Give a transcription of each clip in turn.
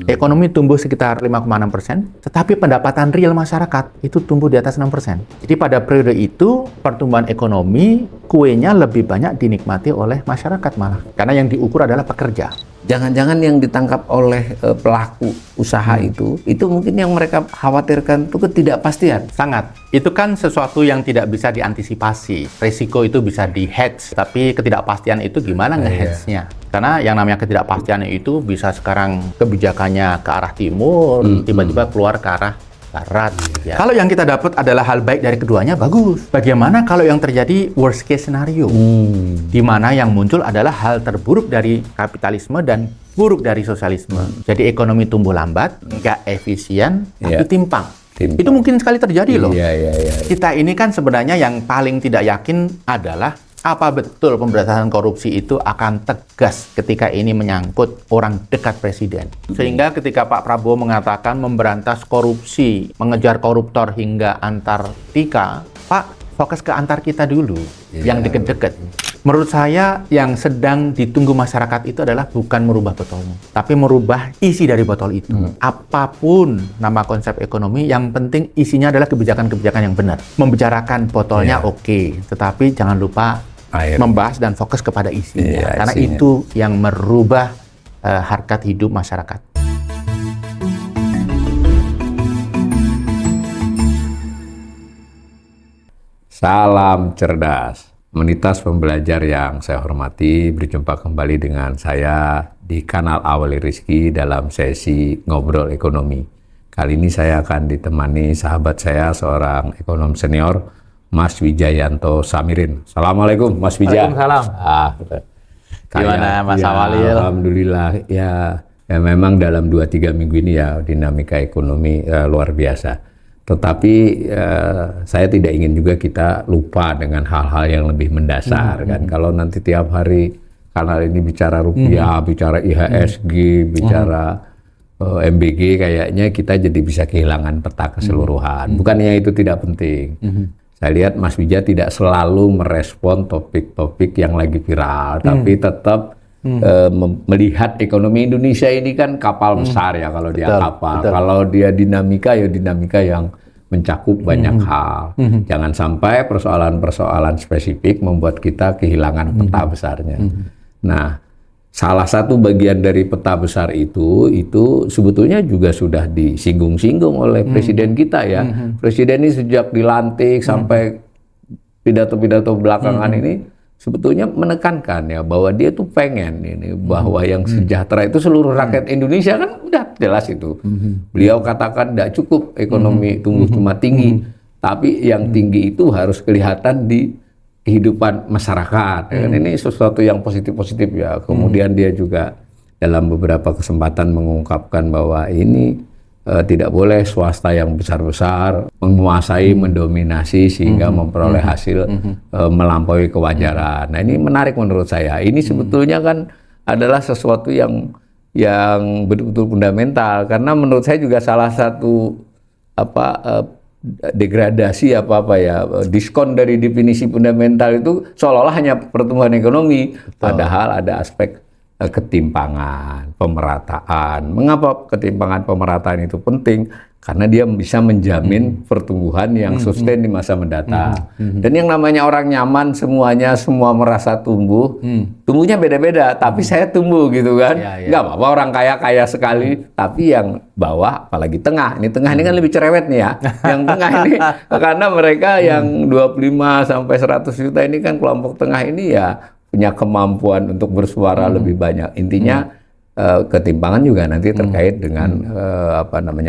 Ekonomi tumbuh sekitar 5,6%, tetapi pendapatan real masyarakat itu tumbuh di atas 6%. Jadi pada periode itu, pertumbuhan ekonomi, kuenya lebih banyak dinikmati oleh masyarakat malah. Karena yang diukur adalah pekerja. Jangan-jangan yang ditangkap oleh pelaku usaha itu mungkin yang mereka khawatirkan itu ketidakpastian. Sangat. Itu kan sesuatu yang tidak bisa diantisipasi. Risiko itu bisa di-hedge, tapi ketidakpastian itu gimana nge-hedge-nya? Karena yang namanya ketidakpastian itu bisa sekarang kebijakannya ke arah timur, tiba-tiba keluar ke arah barat. Ya. Kalau yang kita dapat adalah hal baik dari keduanya, bagus. Bagaimana kalau yang terjadi worst case scenario? Di mana yang muncul adalah hal terburuk dari kapitalisme dan buruk dari sosialisme. Jadi ekonomi tumbuh lambat, nggak efisien, tapi timpang. Itu mungkin sekali terjadi loh. Kita ini kan sebenarnya yang paling tidak yakin adalah apa betul pemberantasan korupsi itu akan tegas ketika ini menyangkut orang dekat presiden. Sehingga ketika Pak Prabowo mengatakan memberantas korupsi, mengejar koruptor hingga Antartika, Pak, fokus ke antar kita dulu, yang deket-deket. Menurut saya yang sedang ditunggu masyarakat itu adalah bukan merubah botolnya, tapi merubah isi dari botol itu. Apapun nama konsep ekonomi, yang penting isinya adalah kebijakan-kebijakan yang benar. Membicarakan botolnya oke, tetapi jangan lupa membahas dan fokus kepada isinya. Karena itu yang merubah harkat hidup masyarakat. Salam cerdas. Komunitas pembelajar yang saya hormati, berjumpa kembali dengan saya di kanal Awali Rizki dalam sesi Ngobrol Ekonomi. Kali ini saya akan ditemani sahabat saya, seorang ekonom senior, Mas Wijayanto Samirin. Assalamualaikum Mas Wija. Waalaikumsalam. Gimana Mas Awalil? Alhamdulillah, ya memang dalam 2-3 minggu ini ya dinamika ekonomi luar biasa. Tetapi saya tidak ingin juga kita lupa dengan hal-hal yang lebih mendasar kan. Kalau nanti tiap hari kanal ini bicara rupiah, bicara IHSG, bicara MBG, kayaknya kita jadi bisa kehilangan peta keseluruhan. Bukannya itu tidak penting. Saya lihat Mas Wija tidak selalu merespon topik-topik yang lagi viral, tapi tetap melihat ekonomi Indonesia ini kan kapal besar ya kalau dia kapal. Kalau dia dinamika ya dinamika yang mencakup banyak hal. Jangan sampai persoalan-persoalan spesifik membuat kita kehilangan peta besarnya. Nah, salah satu bagian dari peta besar itu sebetulnya juga sudah disinggung-singgung oleh presiden kita ya. Presiden ini sejak dilantik sampai pidato-pidato belakangan ini sebetulnya menekankan ya bahwa dia tuh pengen ini bahwa yang sejahtera itu seluruh rakyat Indonesia, kan udah jelas itu. Beliau katakan tidak cukup ekonomi tumbuh cuma tinggi, tapi yang tinggi itu harus kelihatan di kehidupan masyarakat. Ini sesuatu yang positif-positif ya. Kemudian dia juga dalam beberapa kesempatan mengungkapkan bahwa ini tidak boleh swasta yang besar-besar menguasai, mendominasi sehingga memperoleh hasil melampaui kewajaran. Nah, ini menarik menurut saya. Ini sebetulnya kan adalah sesuatu yang betul-betul fundamental, karena menurut saya juga salah satu degradasi diskon dari definisi fundamental itu seolah-olah hanya pertumbuhan ekonomi. Padahal ada aspek ketimpangan, pemerataan. Mengapa ketimpangan pemerataan itu penting? Karena dia bisa menjamin pertumbuhan yang sustain di masa mendatang. Dan yang namanya orang nyaman, semua merasa tumbuh. Tumbuhnya beda-beda, tapi saya tumbuh gitu kan. Nggak apa-apa orang kaya sekali, tapi yang bawah, apalagi tengah. Ini tengah ini kan lebih cerewet nih ya. Yang tengah ini, karena mereka yang 25 sampai 100 juta ini kan kelompok tengah ini ya punya kemampuan untuk bersuara lebih banyak. Intinya ketimpangan juga nanti terkait dengan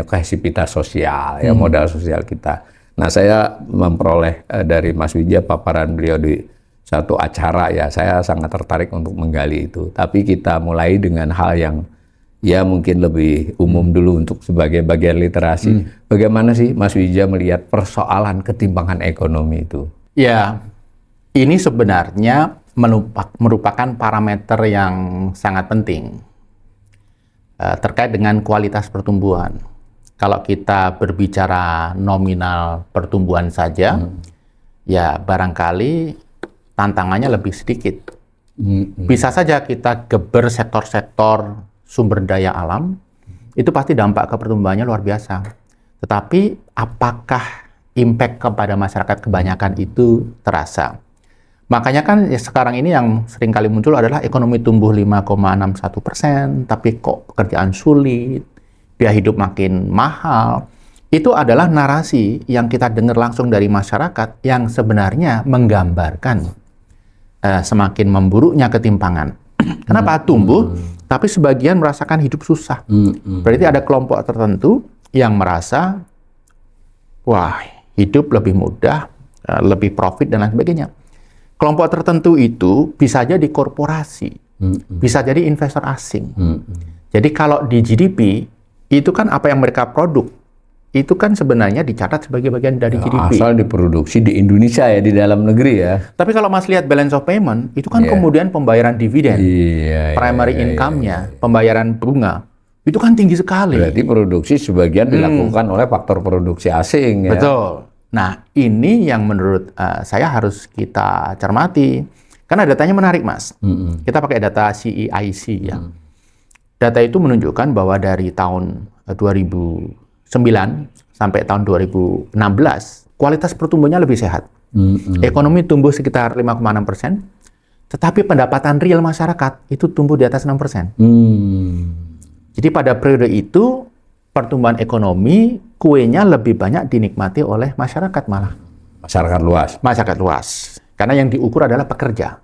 kohesivitas sosial, ya modal sosial kita. Nah, saya memperoleh dari Mas Wija paparan beliau di satu acara ya, saya sangat tertarik untuk menggali itu. Tapi kita mulai dengan hal yang ya mungkin lebih umum dulu untuk sebagai bagian literasi. Bagaimana sih Mas Wija melihat persoalan ketimpangan ekonomi itu? Ya, ini sebenarnya merupakan parameter yang sangat penting terkait dengan kualitas pertumbuhan. Kalau kita berbicara nominal pertumbuhan saja, ya barangkali tantangannya lebih sedikit. Bisa saja kita geber sektor-sektor sumber daya alam, itu pasti dampak ke pertumbuhannya luar biasa. Tetapi apakah impact kepada masyarakat kebanyakan itu terasa? Makanya kan ya sekarang ini yang sering kali muncul adalah ekonomi tumbuh 5,61%, tapi kok pekerjaan sulit, biaya hidup makin mahal. Itu adalah narasi yang kita dengar langsung dari masyarakat yang sebenarnya menggambarkan semakin memburuknya ketimpangan. Kenapa tumbuh, tapi sebagian merasakan hidup susah. Berarti ada kelompok tertentu yang merasa, wah hidup lebih mudah, lebih profit dan lain sebagainya. Kelompok tertentu itu bisa jadi korporasi, bisa jadi investor asing. Jadi kalau di GDP, itu kan apa yang mereka produk, itu kan sebenarnya dicatat sebagai bagian dari GDP. Asal diproduksi di Indonesia ya, di dalam negeri ya. Tapi kalau Mas lihat balance of payment, itu kan kemudian pembayaran dividen, primary income-nya, pembayaran bunga, itu kan tinggi sekali. Berarti produksi sebagian dilakukan oleh faktor produksi asing ya. Betul. Nah, ini yang menurut saya harus kita cermati. Karena datanya menarik, Mas. Kita pakai data CEIC ya. Data itu menunjukkan bahwa dari tahun 2009 sampai tahun 2016, kualitas pertumbuhannya lebih sehat. Ekonomi tumbuh sekitar 5,6%, tetapi pendapatan real masyarakat itu tumbuh di atas 6%. Jadi pada periode itu, pertumbuhan ekonomi, kuenya lebih banyak dinikmati oleh masyarakat malah. Masyarakat luas. Masyarakat luas. Karena yang diukur adalah pekerja.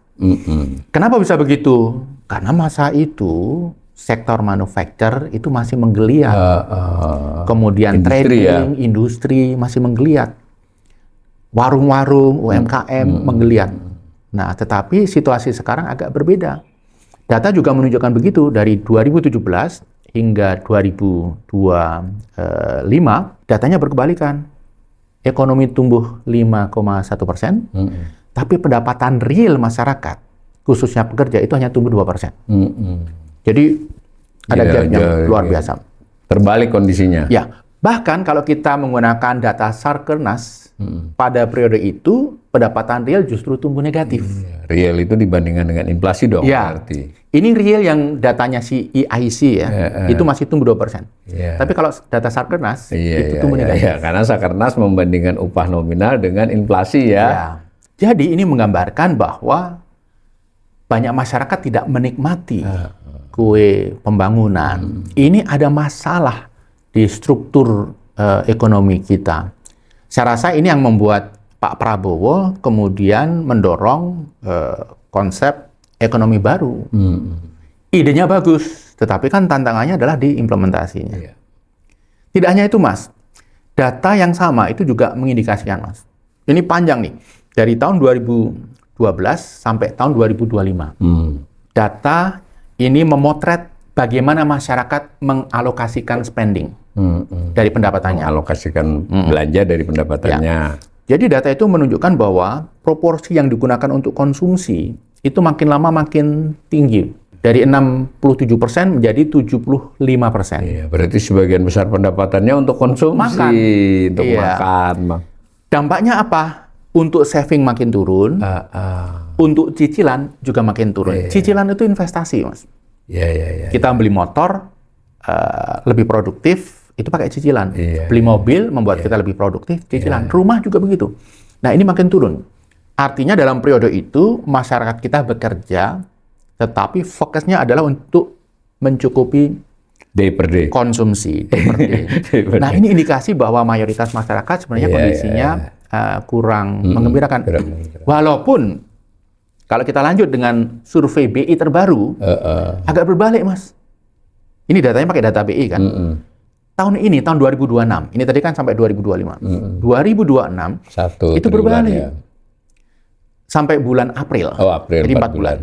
Kenapa bisa begitu? Karena masa itu sektor manufaktur itu masih menggeliat. Kemudian trading, industri masih menggeliat. Warung-warung, UMKM menggeliat. Nah, tetapi situasi sekarang agak berbeda. Data juga menunjukkan begitu. Dari 2017 hingga 2025, datanya berkebalikan. Ekonomi tumbuh 5,1%, tapi pendapatan real masyarakat, khususnya pekerja, itu hanya tumbuh 2%. Jadi ada gap yang luar biasa. Terbalik kondisinya. Ya, bahkan kalau kita menggunakan data Sarkernas, pada periode itu, pendapatan real justru tumbuh negatif. Real itu dibandingkan dengan inflasi dong berarti. Ini real yang datanya si EIC ya, itu masih tumbuh 2%. Tapi kalau data Sarkernas, itu tumbuh negatif. Karena Sarkernas membandingkan upah nominal dengan inflasi ya. Jadi ini menggambarkan bahwa banyak masyarakat tidak menikmati kue pembangunan. Ini ada masalah di struktur ekonomi kita. Saya rasa ini yang membuat Pak Prabowo kemudian mendorong konsep ekonomi baru. Idenya bagus, tetapi kan tantangannya adalah di implementasinya. Tidak hanya itu, Mas. Data yang sama itu juga mengindikasikan, Mas. Ini panjang nih. Dari tahun 2012 sampai tahun 2025. Data ini memotret bagaimana masyarakat mengalokasikan spending dari pendapatannya. Mengalokasikan belanja dari pendapatannya. Jadi data itu menunjukkan bahwa proporsi yang digunakan untuk konsumsi itu makin lama makin tinggi. Dari 67% menjadi 75%. Iya, berarti sebagian besar pendapatannya untuk konsumsi, untuk makan. Dampaknya apa? Untuk saving makin turun, untuk cicilan juga makin turun. Cicilan itu investasi, Mas. Kita beli motor lebih produktif, itu pakai cicilan. Beli mobil membuat kita lebih produktif, cicilan. Rumah juga begitu. Nah, ini makin turun. Artinya dalam periode itu masyarakat kita bekerja, tetapi fokusnya adalah untuk mencukupi day per day konsumsi day per day. Nah, ini indikasi bahwa mayoritas masyarakat sebenarnya kondisinya kurang mengembirakan. Walaupun kalau kita lanjut dengan survei BI terbaru, agak berbalik, Mas. Ini datanya pakai data BI kan. Tahun ini, tahun 2026, ini tadi kan sampai 2025. 2026 itu berbalik. Sampai bulan April. April, jadi 4 bulan.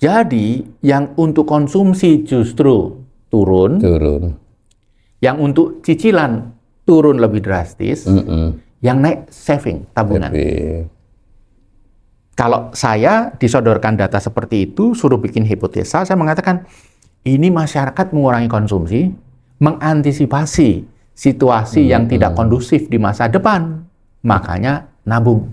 Jadi, yang untuk konsumsi justru turun. Yang untuk cicilan turun lebih drastis. Yang naik saving, tabungan. Kalau saya disodorkan data seperti itu, suruh bikin hipotesa, saya mengatakan, ini masyarakat mengurangi konsumsi, mengantisipasi situasi yang tidak kondusif di masa depan. Makanya nabung.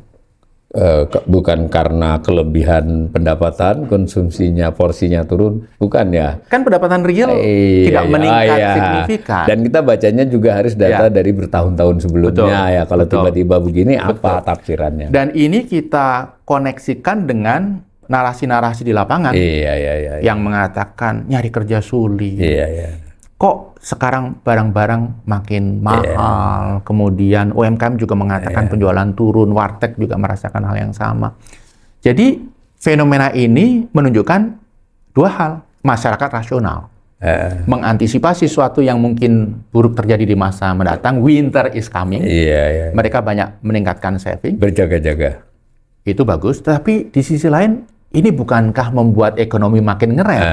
bukan karena kelebihan pendapatan, konsumsinya, porsinya turun, bukan ya? Kan pendapatan real tidak meningkat signifikan. Dan kita bacanya juga harus data dari bertahun-tahun sebelumnya ya. Kalau tiba-tiba begini, apa tafsirannya? Dan ini kita koneksikan dengan narasi-narasi di lapangan yang mengatakan nyari kerja sulit. Kok sekarang barang-barang makin mahal, kemudian UMKM juga mengatakan penjualan turun, warteg juga merasakan hal yang sama. Jadi fenomena ini menunjukkan dua hal, masyarakat rasional, mengantisipasi sesuatu yang mungkin buruk terjadi di masa mendatang, winter is coming, mereka banyak meningkatkan saving, berjaga-jaga. Itu bagus, tapi di sisi lain, ini bukankah membuat ekonomi makin ngerem?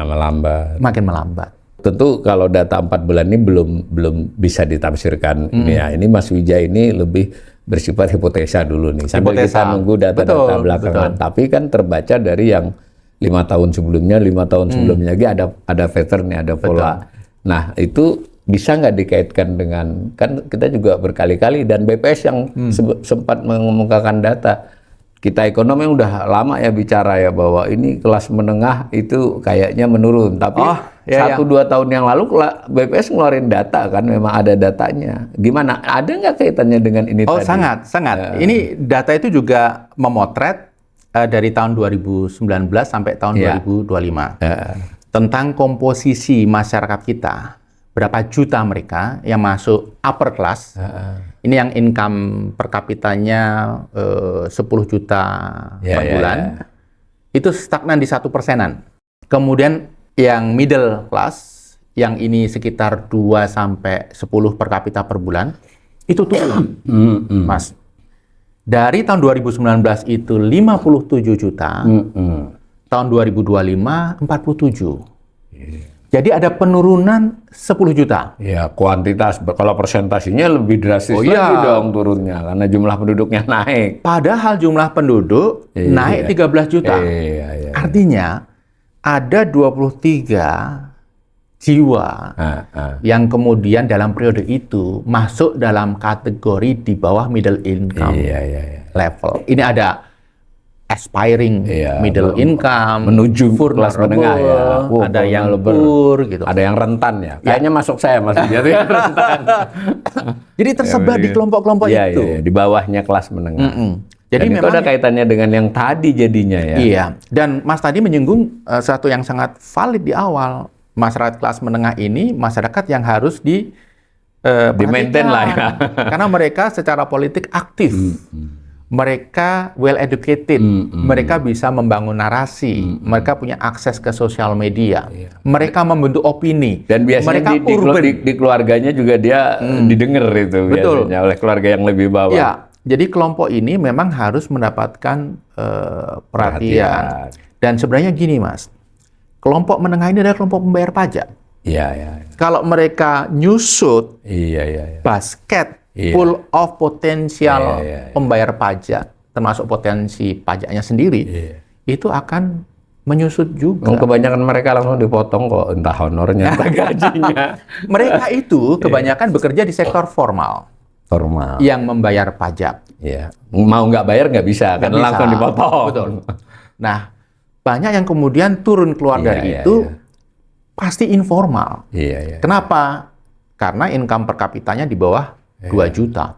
Melambat. Makin melambat. Tentu kalau data 4 bulan ini belum bisa ditafsirkan. Ini Mas Wijaya ini lebih bersifat hipotesa dulu nih. Sambil kita nunggu data-data belakangan. Tapi kan terbaca dari yang 5 tahun sebelumnya, 5 tahun sebelumnya lagi ada pattern, ada pola. Nah itu bisa nggak dikaitkan dengan, kan kita juga berkali-kali dan BPS yang sempat mengemukakan data. Kita ekonomi udah lama ya bicara ya bahwa ini kelas menengah itu kayaknya menurun. Tapi 1-2 tahun yang lalu BPS ngeluarin data kan, memang ada datanya. Gimana? Ada nggak kaitannya dengan ini tadi? Sangat. Ini data itu juga memotret dari tahun 2019 sampai tahun 2025. Tentang komposisi masyarakat kita. Berapa juta mereka yang masuk upper class. Ini yang income per kapitanya 10 juta per bulan. Itu stagnan di 1%-an. Kemudian yang middle class, yang ini sekitar 2-10 per kapita per bulan, itu turun, Mas. Dari tahun 2019 itu 57 juta, tahun 2025 47. Jadi ada penurunan 10 juta. Ya, kuantitas. Kalau persentasinya lebih drastis lagi dong turunnya, karena jumlah penduduknya naik. Padahal jumlah penduduk naik 13 juta. Artinya ada 23 jiwa yang kemudian dalam periode itu masuk dalam kategori di bawah middle income level. Ini ada aspiring middle income, menuju kelas menengah ya. Ada yang poor gitu. Ada yang rentan ya. Kayaknya masuk saya Mas. Jadi rentan. Jadi tersebar di kelompok-kelompok itu. Di bawahnya kelas menengah. Jadi dan memang itu ada kaitannya dengan yang tadi jadinya ya. Iya. Dan Mas tadi menyinggung sesuatu yang sangat valid di awal. Masyarakat kelas menengah ini masyarakat yang harus di maintain lah ya. Karena mereka secara politik aktif. Mereka well educated, mereka bisa membangun narasi, mereka punya akses ke sosial media, mereka membentuk opini, dan biasanya mereka di keluarganya juga dia didengar itu biasanya oleh keluarga yang lebih bawah. Ya, jadi kelompok ini memang harus mendapatkan perhatian. Dan sebenarnya gini Mas, kelompok menengah ini adalah kelompok pembayar pajak. Kalau mereka nyusut basket full of potensial pembayar pajak, termasuk potensi pajaknya sendiri, itu akan menyusut juga. Kebanyakan mereka langsung dipotong kok, entah honornya, entah gajinya. Mereka itu kebanyakan bekerja di sektor formal. Yang membayar pajak. Mau nggak bayar nggak bisa, kan langsung dipotong. Betul. Nah, banyak yang kemudian turun keluar dari itu, pasti informal. Kenapa? Karena income per kapitanya di bawah 2 juta.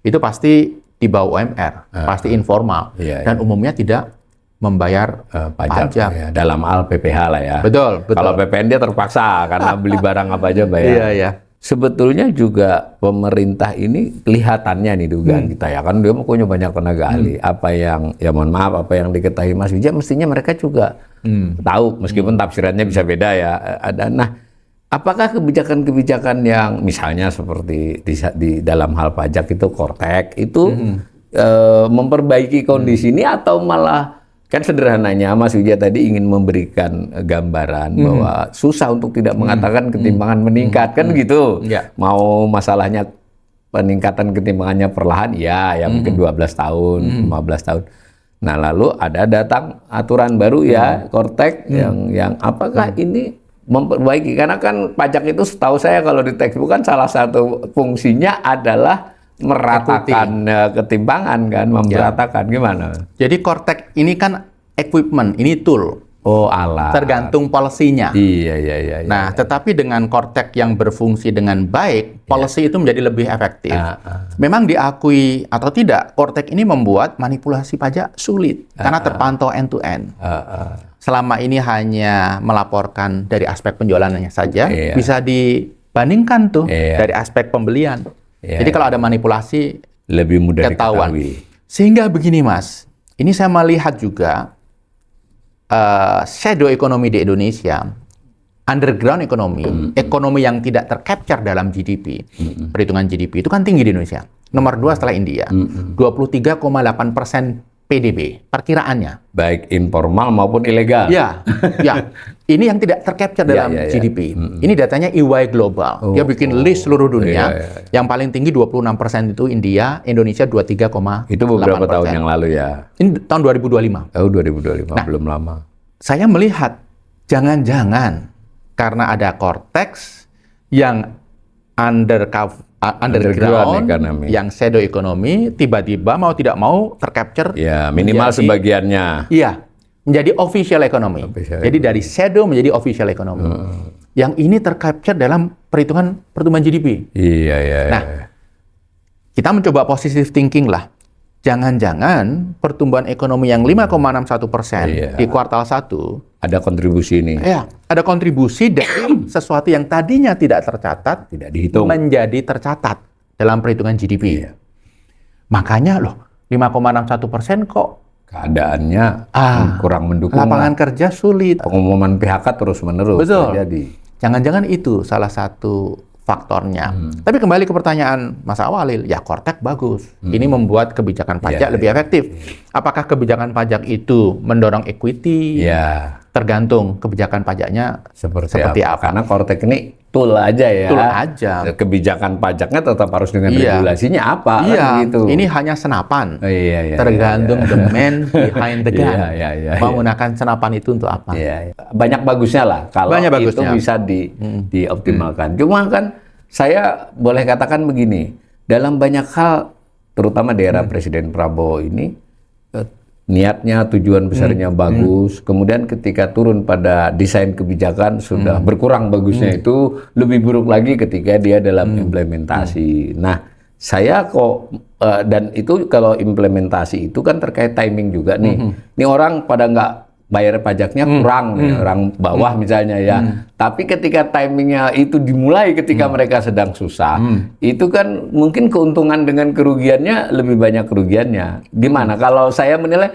Itu pasti di bawah UMR, pasti informal. Dan umumnya tidak membayar pajak. Dalam hal PPH lah ya. Betul. Kalau PPN dia terpaksa, karena beli barang apa aja bayar. Sebetulnya juga pemerintah ini kelihatannya nih dugaan kita ya, kan dia punya banyak tenaga ahli. Apa yang, ya mohon maaf, apa yang diketahui Mas Wijaya, mestinya mereka juga tahu, meskipun tafsirannya bisa beda ya. Nah, apakah kebijakan-kebijakan yang misalnya seperti di dalam hal pajak itu Kortek itu memperbaiki kondisi ini, atau malah kan sederhananya Mas Wijaya tadi ingin memberikan gambaran bahwa susah untuk tidak mengatakan ketimpangan meningkat kan gitu. Mau masalahnya peningkatan ketimpangannya perlahan ya mungkin 12 tahun, 15 tahun. Nah, lalu ada datang aturan baru Kortek yang apakah ini memperbaiki, karena kan pajak itu setahu saya kalau di textbook kan salah satu fungsinya adalah meratakan ketimpangan kan, memberatakan gimana? Jadi Cortex ini kan equipment, ini tool. Oh, alat. Tergantung policy-nya. Iya. Nah, tetapi dengan Cortex yang berfungsi dengan baik, policy itu menjadi lebih efektif. Memang diakui atau tidak, Cortex ini membuat manipulasi pajak sulit karena terpantau end to end. Selama ini hanya melaporkan dari aspek penjualannya saja, bisa dibandingkan tuh dari aspek pembelian. Jadi kalau ada manipulasi, lebih mudah ketahuan. diketahui. Sehingga begini Mas, ini saya melihat juga shadow ekonomi di Indonesia, underground ekonomi, ekonomi yang tidak tercapture dalam GDP, perhitungan GDP itu kan tinggi di Indonesia. Nomor 2 setelah India, 23,8% PDB, perkiraannya. Baik informal maupun ilegal. Ya. Ini yang tidak tercapture dalam GDP. Ini datanya EY Global. Dia bikin list seluruh dunia. Yang paling tinggi 26% itu India, Indonesia 23,8%. Itu beberapa tahun yang lalu ya. Ini tahun 2025. Oh, 2025, belum lama. Saya melihat jangan-jangan karena ada Cortex yang underground economy, yang shadow ekonomi, tiba-tiba mau tidak mau tercapture. Ya, minimal sebagiannya. Iya, menjadi official economy. Jadi dari shadow menjadi official economy. Yang ini tercapture dalam perhitungan pertumbuhan GDP. Iya. Nah, kita mencoba positive thinking lah. Jangan-jangan pertumbuhan ekonomi yang 5,61% di kuartal 1 ada kontribusi ini. Ya, ada kontribusi dari sesuatu yang tadinya tidak tercatat, tidak dihitung, menjadi tercatat dalam perhitungan GDP. Makanya loh, 5,61% kok keadaannya kurang mendukung. Lapangan kerja sulit. Pengumuman PHK terus-menerus terjadi. Jangan-jangan itu salah satu faktornya. Tapi kembali ke pertanyaan Mas Awalil, ya Cortex bagus. Ini membuat kebijakan pajak lebih efektif. Apakah kebijakan pajak itu mendorong equity? Tergantung kebijakan pajaknya seperti apa. Karena Cortex ini tool aja ya. Tool aja. Kebijakan pajaknya tetap harus dengan regulasinya apa kan gitu. Ini hanya senapan. Tergantung the man behind the gun. Menggunakan senapan itu untuk apa? Banyak bagusnya lah kalau itu bisa dioptimalkan. Cuma kan saya boleh katakan begini, dalam banyak hal terutama di era Presiden Prabowo ini niatnya, tujuan besarnya bagus, kemudian ketika turun pada desain kebijakan sudah berkurang bagusnya, itu lebih buruk lagi ketika dia dalam implementasi. Nah, saya kok dan itu kalau implementasi itu kan terkait timing juga nih. Ini orang pada nggak bayar pajaknya kurang nih, orang bawah misalnya ya. Tapi ketika timingnya itu dimulai ketika mereka sedang susah, itu kan mungkin keuntungan dengan kerugiannya lebih banyak kerugiannya. Gimana? Kalau saya menilai,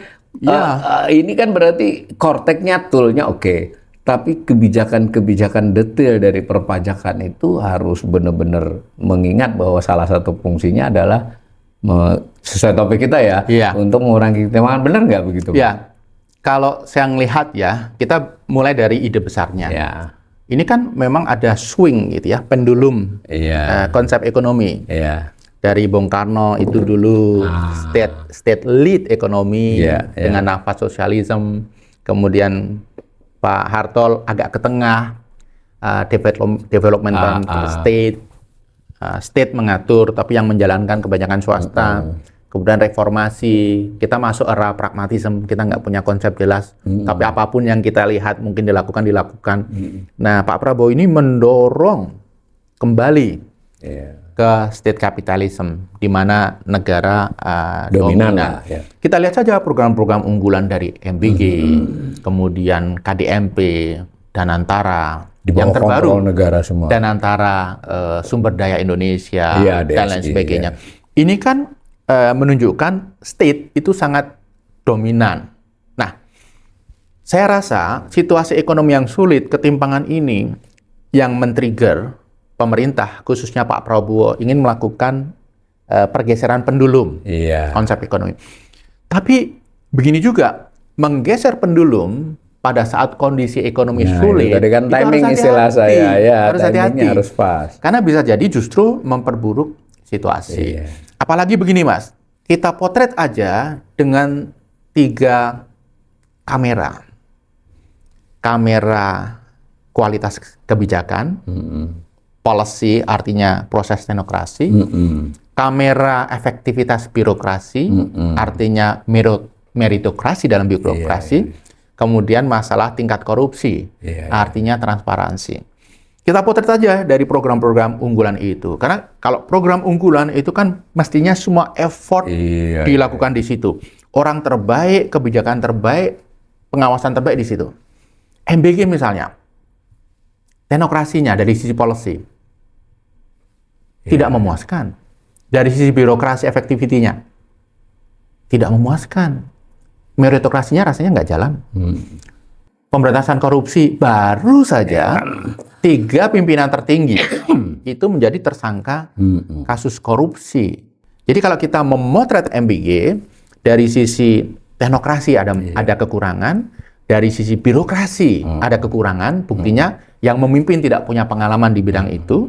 ini kan berarti Cortex-nya tool-nya oke. Tapi kebijakan-kebijakan detail dari perpajakan itu harus benar-benar mengingat bahwa salah satu fungsinya adalah sesuai topik kita ya, untuk mengurangi ketimpangan. Benar nggak begitu? Ya. Kalau saya melihat ya, kita mulai dari ide besarnya. Ini kan memang ada swing gitu ya, pendulum konsep ekonomi. Dari Bung Karno itu dulu state lead ekonomi dengan nafas sosialisme, kemudian Pak Harto agak ke tengah, development state mengatur, tapi yang menjalankan kebanyakan swasta. Kemudian reformasi, kita masuk era pragmatisme, kita nggak punya konsep jelas, tapi apapun yang kita lihat mungkin dilakukan. Nah, Pak Prabowo ini mendorong kembali ke state capitalism, di mana negara dominan. Kita lihat saja program-program unggulan dari MBG, kemudian KDMP, Danantara, yang terbaru, negara semua. Danantara, sumber daya Indonesia, dan lain sebagainya. Ini kan menunjukkan state itu sangat dominan. Nah, saya rasa situasi ekonomi yang sulit, ketimpangan ini yang men-trigger pemerintah, khususnya Pak Prabowo, ingin melakukan pergeseran pendulum konsep ekonomi. Tapi begini juga, menggeser pendulum pada saat kondisi ekonomi sulit, itu kan timing istilah saya, harus hati-hati, harus pas. Karena bisa jadi justru memperburuk situasi. Apalagi begini Mas, kita potret aja dengan 3 kamera. Kamera kualitas kebijakan, policy artinya proses teknokrasi, kamera efektivitas birokrasi, artinya meritokrasi dalam birokrasi, kemudian masalah tingkat korupsi, artinya transparansi. Kita potret saja dari program-program unggulan itu. Karena kalau program unggulan itu kan mestinya semua effort dilakukan di situ. Orang terbaik, kebijakan terbaik, pengawasan terbaik di situ. MBG misalnya, teknokrasinya dari sisi policy tidak memuaskan. Dari sisi birokrasi efektivitinya tidak memuaskan. Meritokrasinya rasanya nggak jalan. Pemberantasan korupsi baru saja 3 pimpinan tertinggi itu menjadi tersangka kasus korupsi. Jadi kalau kita memotret MBG dari sisi teknokrasi ada kekurangan, dari sisi birokrasi ada kekurangan. Buktinya yang memimpin tidak punya pengalaman di bidang itu.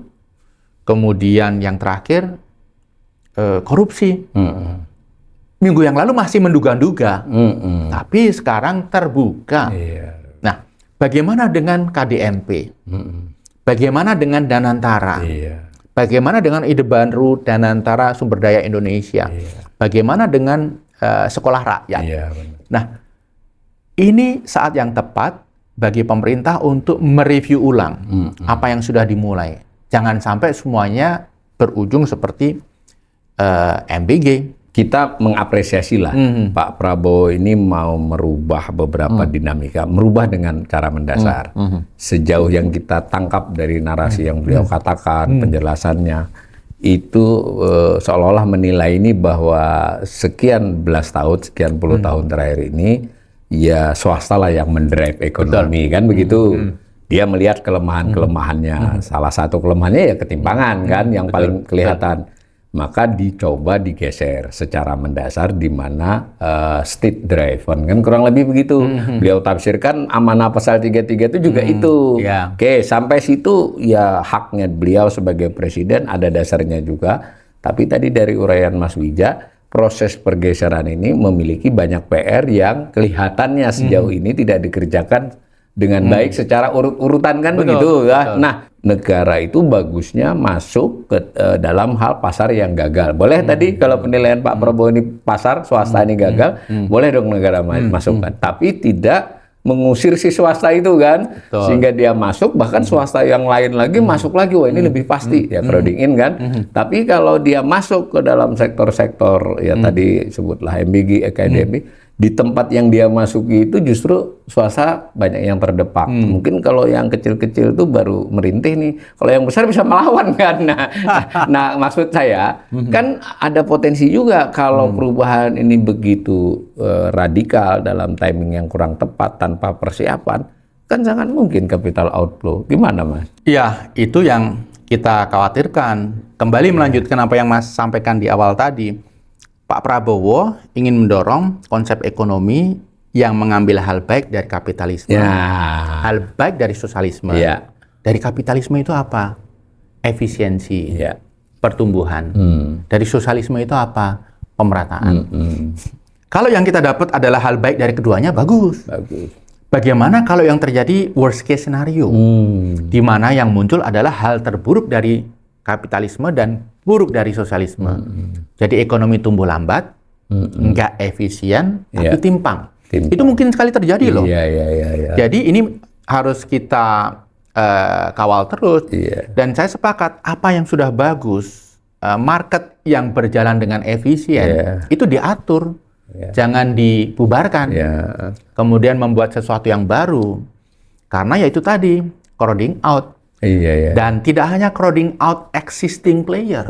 Kemudian yang terakhir korupsi. Minggu yang lalu masih menduga-duga, tapi sekarang terbuka. Nah, bagaimana dengan KDMP? Bagaimana dengan Danantara? Bagaimana dengan ide baru Danantara Sumber Daya Indonesia? Bagaimana dengan sekolah rakyat? Nah, ini saat yang tepat bagi pemerintah untuk mereview ulang apa yang sudah dimulai. Jangan sampai semuanya berujung seperti MBG. Kita mengapresiasi lah Pak Prabowo ini mau merubah beberapa dinamika, merubah dengan cara mendasar. Sejauh yang kita tangkap dari narasi yang beliau katakan, penjelasannya, itu seolah-olah menilai ini bahwa sekian belas tahun, sekian puluh tahun terakhir ini, ya swasta lah yang mendrive ekonomi, kan begitu. Dia melihat kelemahan-kelemahannya. Salah satu kelemahannya ya ketimpangan kan, yang paling kelihatan. Maka dicoba digeser secara mendasar di mana state driven, kan kurang lebih begitu. Beliau tafsirkan amanah pasal 33 itu juga itu. Oke, sampai situ ya haknya beliau sebagai presiden, ada dasarnya juga. Tapi tadi dari uraian Mas Wija, proses pergeseran ini memiliki banyak PR yang kelihatannya sejauh ini tidak dikerjakan dengan baik secara urut-urutan, kan begitu ya. Nah, negara itu bagusnya masuk ke dalam hal pasar yang gagal. Boleh tadi kalau penilaian Pak Prabowo ini pasar, swasta ini gagal, boleh dong negara masukkan. Tapi tidak mengusir si swasta itu kan, sehingga dia masuk, bahkan swasta yang lain lagi masuk lagi, wah ini lebih pasti ya crowding in kan. Tapi kalau dia masuk ke dalam sektor-sektor ya tadi sebutlah MBG, KDMP, di tempat yang dia masuki itu justru swasta banyak yang terdepak. Mungkin kalau yang kecil-kecil itu baru merintih nih. Kalau yang besar bisa melawan kan. Nah, maksud saya kan ada potensi juga kalau perubahan ini begitu radikal dalam timing yang kurang tepat tanpa persiapan, kan sangat mungkin capital outflow. Gimana, Mas? Ya, itu yang kita khawatirkan. Kembali melanjutkan apa yang Mas sampaikan di awal tadi. Pak Prabowo ingin mendorong konsep ekonomi yang mengambil hal baik dari kapitalisme, hal baik dari sosialisme. Dari kapitalisme itu apa? Efisiensi, pertumbuhan. Dari sosialisme itu apa? Pemerataan. Kalau yang kita dapat adalah hal baik dari keduanya, bagus. Bagaimana kalau yang terjadi worst case scenario, di mana yang muncul adalah hal terburuk dari kapitalisme dan buruk dari sosialisme. Jadi ekonomi tumbuh lambat, nggak efisien, tapi timpang. Itu mungkin sekali terjadi loh. Jadi ini harus kita kawal terus. Dan saya sepakat, apa yang sudah bagus, market yang berjalan dengan efisien, itu diatur. Jangan dibubarkan. Kemudian membuat sesuatu yang baru. Karena ya itu tadi, crowding out. Dan tidak hanya crowding out existing player,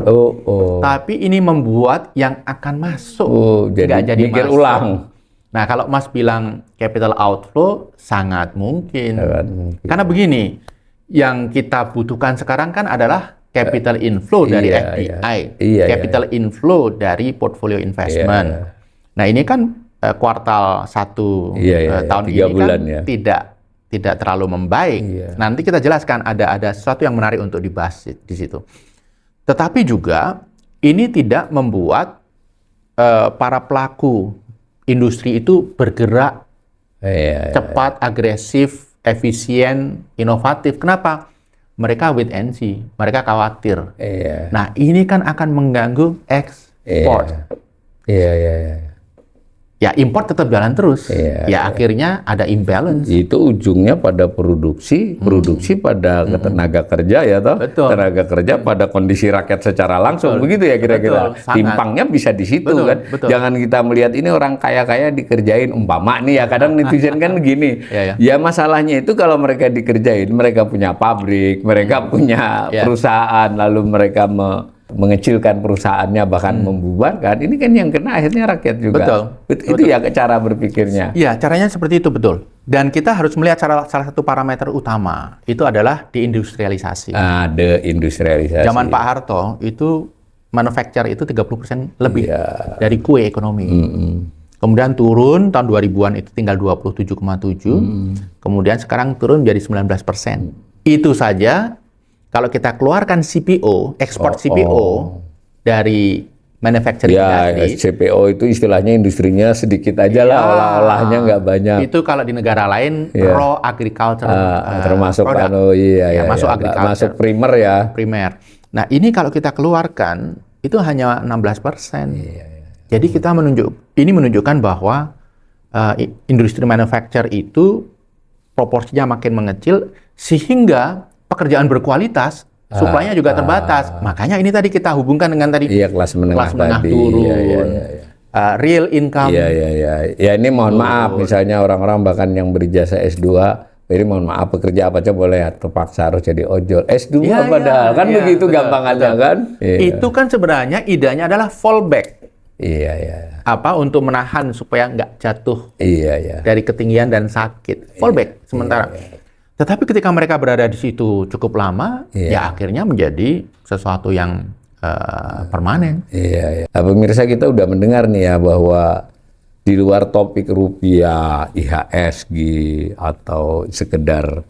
tapi ini membuat yang akan masuk jadi mikir masuk. ulang. Nah, kalau Mas bilang capital outflow, sangat mungkin. Karena begini, yang kita butuhkan sekarang kan adalah capital inflow dari FDI, capital inflow dari portfolio investment. Nah, ini kan kuartal 1 tahun ini kan tidak terlalu membaik. Nanti kita jelaskan ada sesuatu yang menarik untuk dibahas di situ. Tetapi juga ini tidak membuat para pelaku industri itu bergerak cepat, agresif, efisien, inovatif. Kenapa? mereka wait and see, mereka khawatir. Iya. Nah, ini kan akan mengganggu ekspor. Iya. Ya, import tetap jalan terus. Iya, Ya, akhirnya ada imbalance. Itu ujungnya pada produksi pada tenaga kerja ya toh. Betul. Tenaga kerja pada kondisi rakyat secara langsung. Begitu ya kira-kira. Betul, sangat. Timpangnya bisa di situ Betul, kan. betul. Jangan kita melihat ini orang kaya-kaya dikerjain umpama nih ya. Kadang netizen kan begini. Iya. Ya masalahnya itu kalau mereka dikerjain, mereka punya pabrik, mereka punya Iya. perusahaan, lalu mereka mengecilkan perusahaannya bahkan membubarkan, ini kan yang kena akhirnya rakyat juga. Itu ya cara berpikirnya. Iya, caranya seperti itu, betul. Dan kita harus melihat salah satu parameter utama, itu adalah deindustrialisasi. Deindustrialisasi. Zaman Pak Harto, itu manufacture itu 30% lebih Iya. dari kue ekonomi. Kemudian turun, tahun 2000-an itu tinggal 27,7. Kemudian sekarang turun menjadi 19%. Itu saja. Kalau kita keluarkan CPO, ekspor CPO dari manufacturing Ya, industry, CPO itu istilahnya industrinya sedikit aja lah, olah-olahnya nggak banyak. itu kalau di negara lain raw agriculture Termasuk product. Masuk agriculture, masuk primer ya. primer. Nah, ini kalau kita keluarkan itu hanya 16%. Jadi kita menunjukkan bahwa industri manufacture itu proporsinya makin mengecil sehingga pekerjaan berkualitas, supply-nya juga terbatas. Makanya ini tadi kita hubungkan dengan tadi Kelas menengah tadi. turun, real income. Ya ini mohon maaf, misalnya orang-orang bahkan yang berijazah S2, jadi mohon maaf pekerja apa aja boleh ya, terpaksa harus jadi ojol. S2 padahal kan begitu gampangannya kan. Itu kan sebenarnya idenya adalah fallback. Iya. Untuk menahan supaya nggak jatuh Iya. dari ketinggian dan sakit. Fallback sementara. Tetapi ketika mereka berada di situ cukup lama, ya akhirnya menjadi sesuatu yang permanen. Iya. Pemirsa, kita udah mendengar nih ya bahwa di luar topik rupiah, IHSG atau sekedar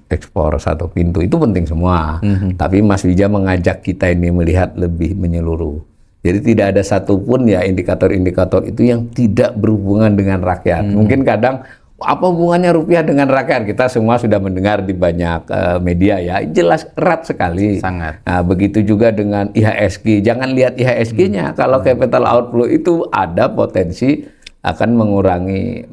ekspor satu pintu itu penting semua. Tapi Mas Wija mengajak kita ini melihat lebih menyeluruh. Jadi tidak ada satupun ya indikator-indikator itu yang tidak berhubungan dengan rakyat. Mungkin kadang apa hubungannya rupiah dengan rakyat? Kita semua sudah mendengar di banyak media ya, jelas erat sekali. Sangat. Nah, begitu juga dengan IHSG. Jangan lihat IHSG-nya. Kalau capital outflow itu ada potensi akan mengurangi,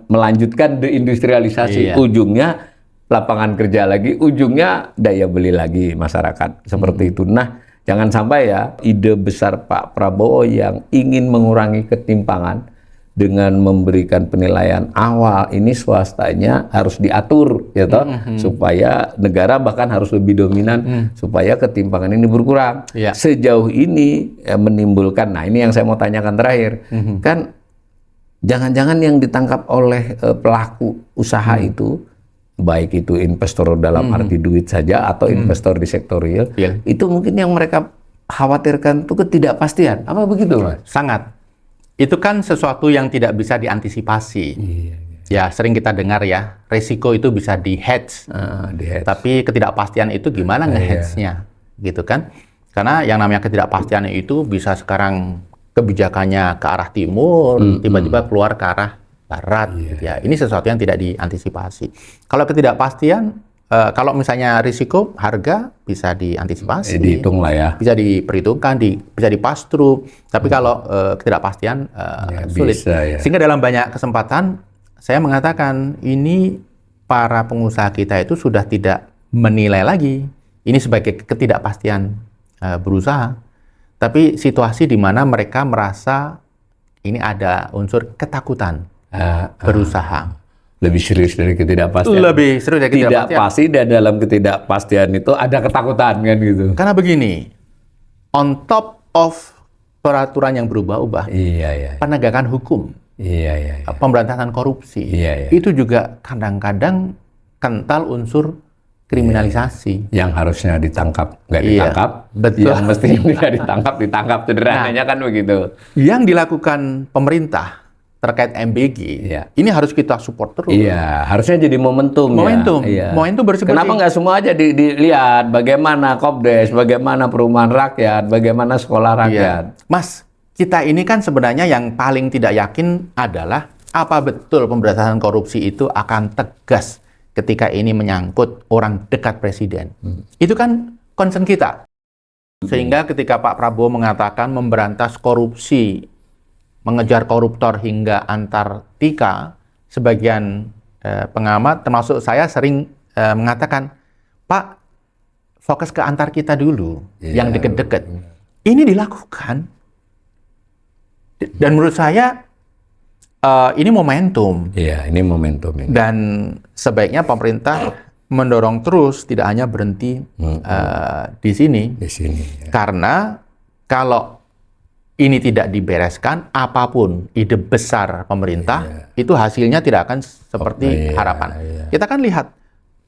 melanjutkan deindustrialisasi. Ujungnya lapangan kerja lagi, ujungnya daya beli lagi masyarakat. Seperti itu. Nah, jangan sampai ya ide besar Pak Prabowo yang ingin mengurangi ketimpangan dengan memberikan penilaian awal ini swastanya harus diatur ya toh, supaya negara bahkan harus lebih dominan supaya ketimpangan ini berkurang. Sejauh ini menimbulkan, nah ini yang saya mau tanyakan terakhir, kan jangan-jangan yang ditangkap oleh pelaku usaha itu, baik itu investor dalam arti duit saja atau investor di sektor real, itu mungkin yang mereka khawatirkan itu ketidakpastian. Apa begitu, Mas? Sangat. Itu kan sesuatu yang tidak bisa diantisipasi. Ya, sering kita dengar ya, resiko itu bisa di-hedge. Tapi ketidakpastian itu gimana nge-hedge-nya? Gitu kan? Karena yang namanya ketidakpastian itu bisa sekarang kebijakannya ke arah timur, tiba-tiba keluar ke arah barat. Ya, ini sesuatu yang tidak diantisipasi. Kalau ketidakpastian, kalau misalnya risiko harga bisa diantisipasi, dihitung lah ya, bisa diperhitungkan, bisa di-pass through. Tapi kalau ketidakpastian sulit. Sehingga dalam banyak kesempatan saya mengatakan ini para pengusaha kita itu sudah tidak menilai lagi ini sebagai ketidakpastian berusaha, tapi situasi di mana mereka merasa ini ada unsur ketakutan berusaha. Lebih serius dari ketidakpastian. Lebih serius dari ketidakpastian. Tidak pasti, dan dalam ketidakpastian itu ada ketakutan kan gitu. Karena begini, on top of peraturan yang berubah-ubah, penegakan hukum, pemberantasan korupsi, itu juga kadang-kadang kental unsur kriminalisasi. Yang harusnya ditangkap nggak ditangkap, yang mestinya tidak ditangkap sederhananya kan begitu. Yang dilakukan pemerintah terkait MBG, ini harus kita support terus. Iya, harusnya jadi momentum. Momentum bersih-bersih. Kenapa nggak semua aja dilihat bagaimana Kopdes, bagaimana perumahan rakyat, bagaimana sekolah rakyat. Mas, kita ini kan sebenarnya yang paling tidak yakin adalah apa betul pemberantasan korupsi itu akan tegas ketika ini menyangkut orang dekat presiden. Itu kan concern kita. Sehingga ketika Pak Prabowo mengatakan memberantas korupsi, mengejar koruptor hingga Antartika, sebagian pengamat, termasuk saya sering mengatakan, Pak, fokus ke Antartika dulu, yang deket-deket. Ini dilakukan. Dan menurut saya, ini momentum. Iya, ini momentum ini. Dan sebaiknya pemerintah mendorong terus, tidak hanya berhenti di sini. Di sini. Ya. Karena kalau ini tidak dibereskan, apapun ide besar pemerintah, itu hasilnya tidak akan seperti harapan. Kita kan lihat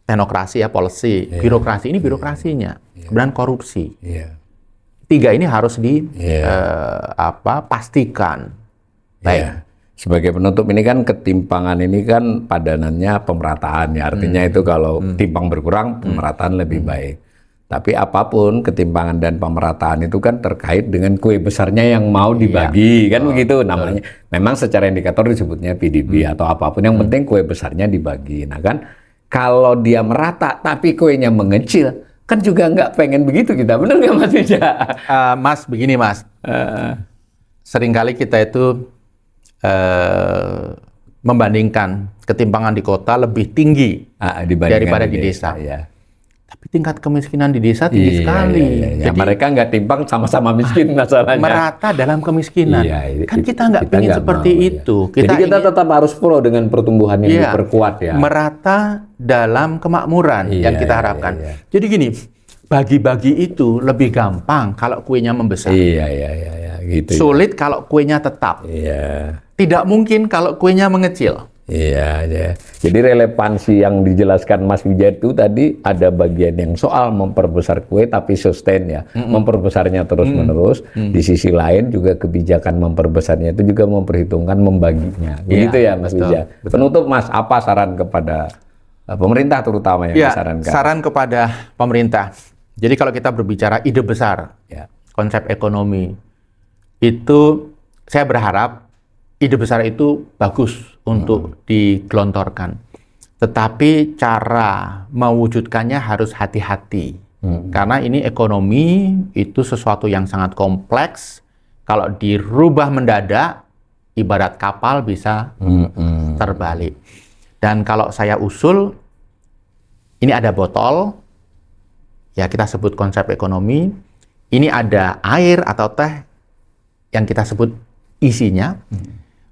teknokrasi ya, policy, birokrasi, ini birokrasinya, kemudian korupsi. Tiga ini harus pastikan. Baik. Sebagai penutup, ini kan ketimpangan ini kan padanannya pemerataan ya. Artinya itu kalau timpang berkurang, pemerataan lebih baik. Tapi apapun ketimpangan dan pemerataan itu kan terkait dengan kue besarnya yang mau dibagi, kan begitu namanya. Memang secara indikator disebutnya PDB atau apapun, yang penting kue besarnya dibagi. Nah kan, kalau dia merata tapi kuenya mengecil, kan juga nggak pengen begitu kita. Benar nggak Mas Wija? Mas, begini Mas. Seringkali kita itu membandingkan ketimpangan di kota lebih tinggi daripada di desa. Ya. Tapi tingkat kemiskinan di desa tinggi sekali. Jadi mereka nggak timpang, sama-sama miskin masalahnya. Merata dalam kemiskinan. Kan kita nggak ingin seperti itu. Jadi kita tetap harus follow dengan pertumbuhan yang diperkuat ya. Merata dalam kemakmuran yang kita harapkan. Jadi gini, bagi-bagi itu lebih gampang kalau kuenya membesar. Gitu. Sulit kalau kuenya tetap. Tidak mungkin kalau kuenya mengecil. Jadi relevansi yang dijelaskan Mas Wija itu tadi ada bagian yang soal memperbesar kue tapi sustain ya, memperbesarnya terus-menerus. Di sisi lain juga kebijakan memperbesarnya itu juga memperhitungkan membaginya. Begitu ya Mas Wija. Penutup Mas, apa saran kepada pemerintah terutama yang disarankan? Saran kepada pemerintah. Jadi kalau kita berbicara ide besar, konsep ekonomi, itu saya berharap ide besar itu bagus untuk digelontorkan. Tetapi cara mewujudkannya harus hati-hati. Karena ini ekonomi itu sesuatu yang sangat kompleks. Kalau dirubah mendadak, ibarat kapal bisa terbalik. Dan kalau saya usul, ini ada botol, ya kita sebut konsep ekonomi. Ini ada air atau teh yang kita sebut isinya.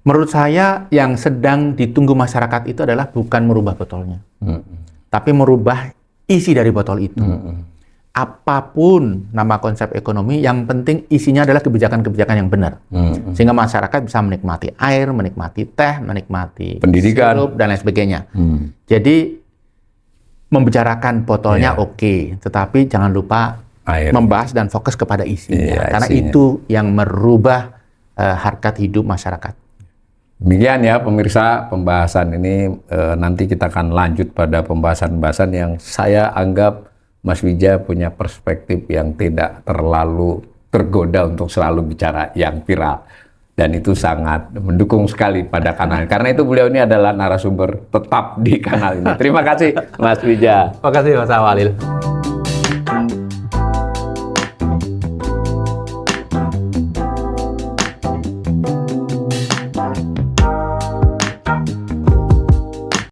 Menurut saya yang sedang ditunggu masyarakat itu adalah bukan merubah botolnya, tapi merubah isi dari botol itu. Apapun nama konsep ekonomi, yang penting isinya adalah kebijakan-kebijakan yang benar. Sehingga masyarakat bisa menikmati air, menikmati teh, menikmati pendidikan, sirup, dan lain sebagainya. Jadi membicarakan botolnya oke, tetapi jangan lupa membahas dan fokus kepada isinya. Karena itu yang merubah harkat hidup masyarakat. Demikian ya pemirsa, pembahasan ini nanti kita akan lanjut pada pembahasan-pembahasan yang saya anggap Mas Wija punya perspektif yang tidak terlalu tergoda untuk selalu bicara yang viral. Dan itu sangat mendukung sekali pada kanal. Karena itu beliau ini adalah narasumber tetap di kanal ini. Terima kasih Mas Wija. Terima kasih Mas Awalil.